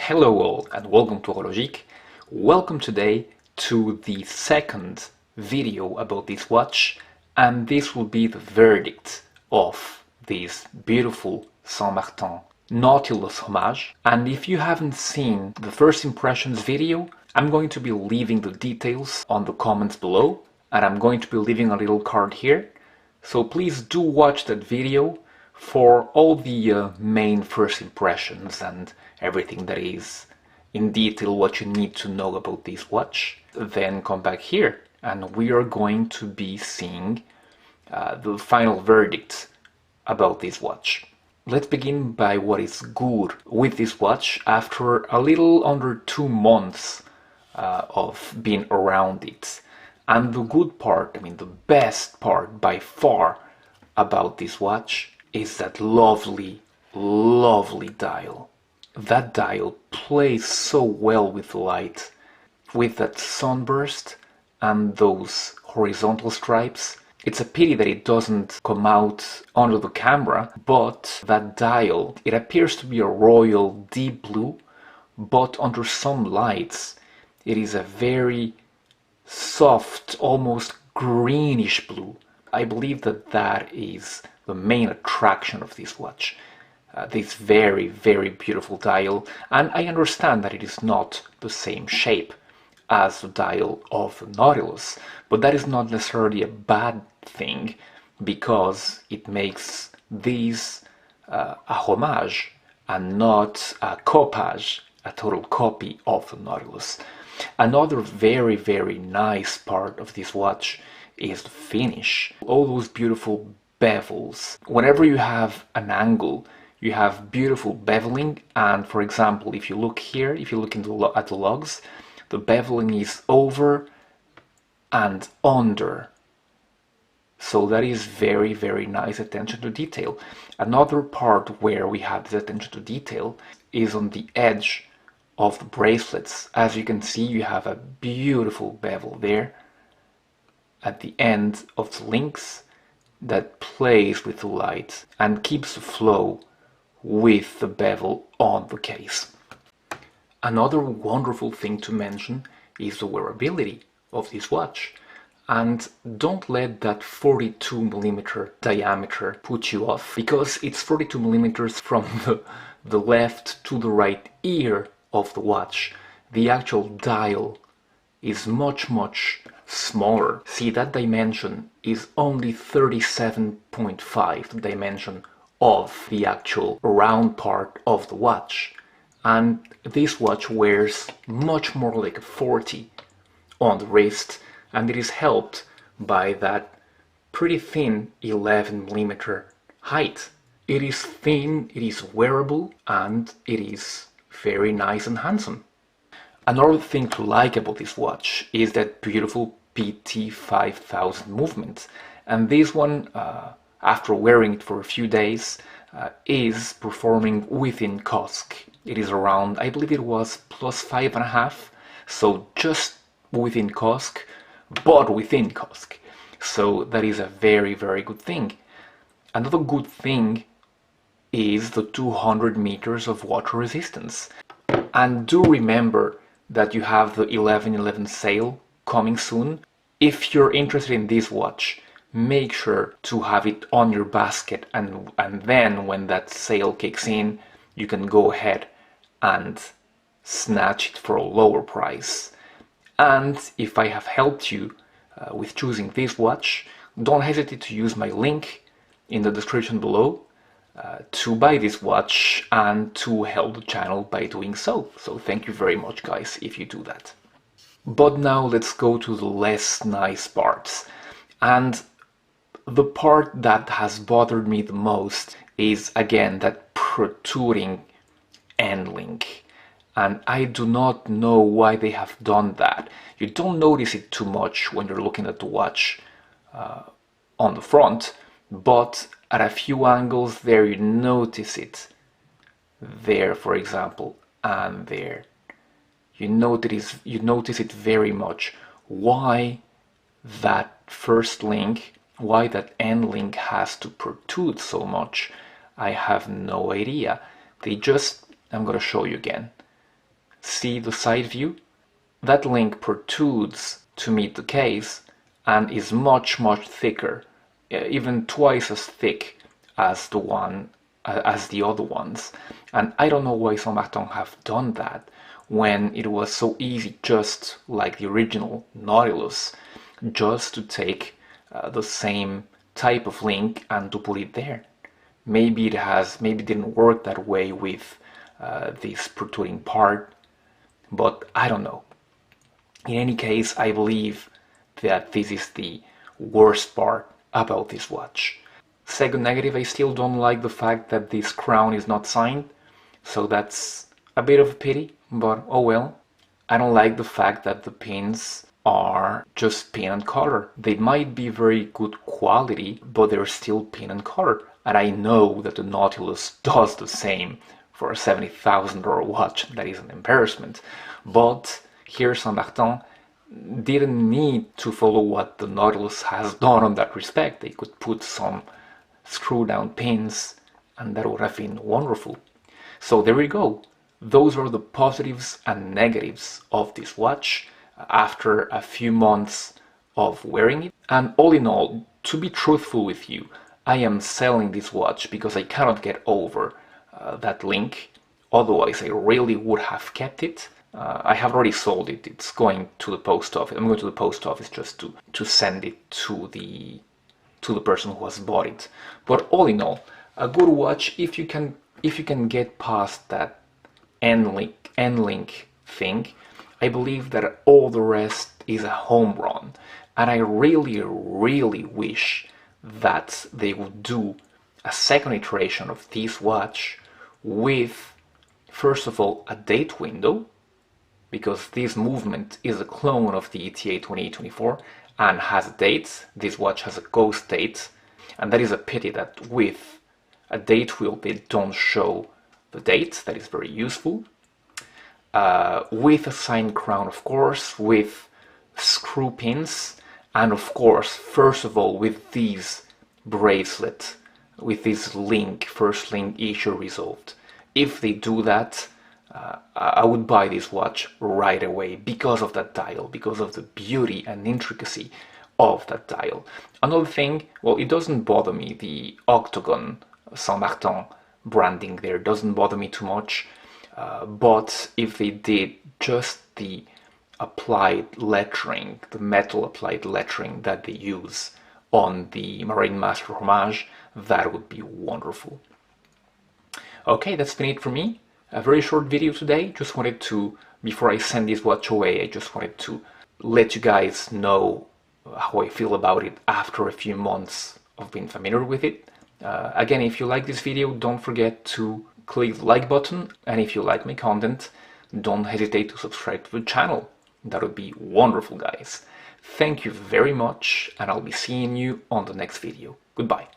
Hello all and welcome to Horologique. Welcome today to the second video about this watch, and this will be the verdict of this beautiful Saint Martin Nautilus Homage. And if you haven't seen the first impressions video, I'm going to be leaving the details on the comments below, and I'm going to be leaving a little card here. So please do watch that video for all the main first impressions and everything that is in detail what you need to know about this watch. Then come back here and we are going to be seeing the final verdict about this watch. Let's begin by what is good with this watch after a little under 2 months of being around it. And the good part, the best part by far about this watch is that lovely dial. That dial plays so well with light, with that sunburst and those horizontal stripes. It's a pity that it doesn't come out under the camera, but that dial, it appears to be a royal deep blue, but under some lights it is a very soft, almost greenish blue. I believe that that is the main attraction of this watch. This very beautiful dial, and I understand that it is not the same shape as the dial of the Nautilus, but that is not necessarily a bad thing because it makes these a homage and not a copage, a total copy of the Nautilus. Another very nice part of this watch is the finish. All those beautiful bevels. Whenever you have an angle, you have beautiful beveling, and for example, if you look here, if you look at the logs, the beveling is over and under. So that is very nice attention to detail. Another part where we have this attention to detail is on the edge of the bracelets. As you can see, you have a beautiful bevel there at the end of the links that plays with the light and keeps the flow with the bevel on the case. Another wonderful thing to mention is the wearability of this watch. And don't let that 42mm diameter put you off, because it's 42mm from the left to the right ear of the watch. The actual dial is much smaller. See, that dimension is only 37.5, the dimension of the actual round part of the watch, and this watch wears much more like a 40 on the wrist, and it is helped by that pretty thin 11mm height. It is thin, it is wearable, and it is very nice and handsome. Another thing to like about this watch is that beautiful PT5000 movement, and this one, after wearing it for a few days, is performing within COSC. It is around, I believe it was +5.5, so just within COSC, but within COSC. So that is a very good thing. Another good thing is the 200 meters of water resistance. And do remember that you have the 11/11 sale coming soon. If you're interested in this watch, make sure to have it on your basket, and then when that sale kicks in, you can go ahead and snatch it for a lower price. And if I have helped you with choosing this watch, don't hesitate to use my link in the description below to buy this watch and to help the channel by doing so. So thank you very much, guys, if you do that. But now let's go to the less nice parts. And the part that has bothered me the most is, again, that protruding end link. And I do not know why they have done that. You don't notice it too much when you're looking at the watch on the front, but at a few angles there you notice it. There, for example, and there. You notice it very much. Why that first link, why that end link has to protrude so much, I have no idea. I'm going to show you again. see the side view? That link protrudes to meet the case and is much thicker, even twice as thick as the other ones. And I don't know why Saint Martin have done that when it was so easy, just like the original Nautilus, just to take the same type of link and to put it there. Maybe it didn't work that way with this protruding part, but I don't know. In any case, I believe that this is the worst part about this watch. Second negative, I still don't like the fact that this crown is not signed, so that's a bit of a pity, but oh well. I don't like the fact that the pins are just pin and color. They might be very good quality, but they're still pin and color. And I know that the Nautilus does the same for a $70,000 watch. That is an embarrassment. But here Saint Martin didn't need to follow what the Nautilus has done on that respect. They could put some screw down pins and that would have been wonderful. So there we go. Those are the positives and negatives of this watch after a few months of wearing it. And all in all, to be truthful with you, I am selling this watch because I cannot get over that link. Otherwise, I really would have kept it. I have already sold it. It's going to the post office. I'm going to the post office just to send it to the person who has bought it. But all in all, a good watch if you can get past that end link thing. I believe that all the rest is a home run, and I really wish that they would do a second iteration of this watch with, first of all, a date window, because this movement is a clone of the ETA 2824 and has dates. This watch has a ghost date, and that is a pity that with a date wheel they don't show the dates. That is very useful. With a signed crown, of course, with screw pins, and of course, first of all, with these bracelet, with this link, first link issue resolved. If they do that, I would buy this watch right away because of that dial, because of the beauty and intricacy of that dial. Another thing, well, it doesn't bother me, the octagon Saint Martin branding there doesn't bother me too much, but if they did just the applied lettering, the metal applied lettering that they use on the Marine Master Homage, that would be wonderful. Okay, that's been it for me. A very short video today. Just wanted to, before I send this watch away, I just wanted to let you guys know how I feel about it after a few months of being familiar with it. Again, if you like this video, don't forget to click the like button, and if you like my content, don't hesitate to subscribe to the channel. That would be wonderful, guys. Thank you very much, and I'll be seeing you on the next video. Goodbye.